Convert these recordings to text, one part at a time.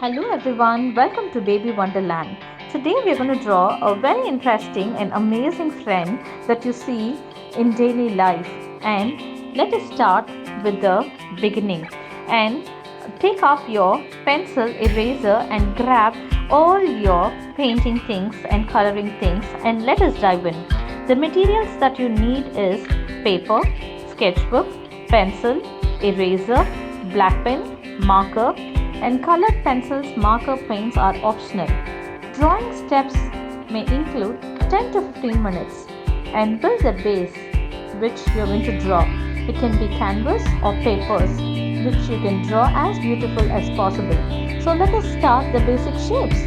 Hello everyone, welcome to Baby Wonderland. Today we are going to draw a very interesting and amazing friend that you see in daily life. And let us start with the beginning. And take off your pencil, eraser, and grab all your painting things and coloring things, and let us dive in. The materials that you need is paper, sketchbook, pencil, eraser, black pen, marker, and colored pencils. Marker paints are optional. Drawing steps may include 10 to 15 minutes and build a base which you are going to draw. It can be canvas or papers which you can draw as beautiful as possible. So let us start the basic shapes.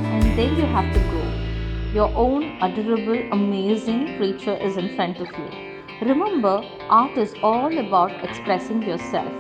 And there you have to go. Your own adorable, amazing creature is in front of you. Remember, art is all about expressing yourself.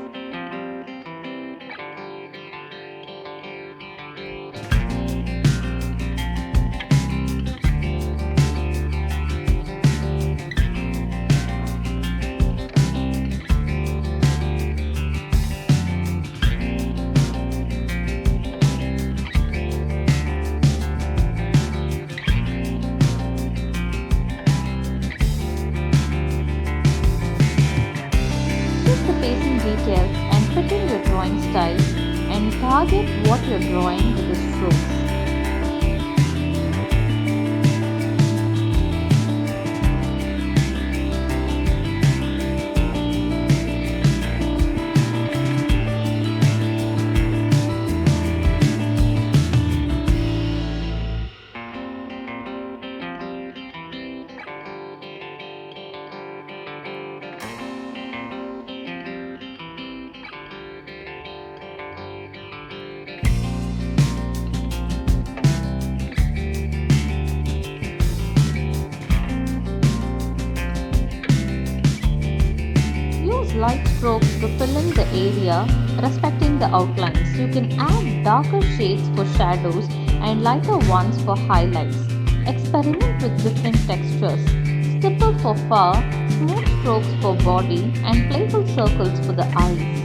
Choose the facing details and fit in your drawing style and target what you're drawing with the strokes. Use light strokes to fill in the area, respecting the outlines. You can add darker shades for shadows and lighter ones for highlights. Experiment with different textures. Stipple for fur, smooth strokes for body, and playful circles for the eyes.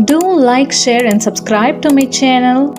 Do like, share, and subscribe to my channel.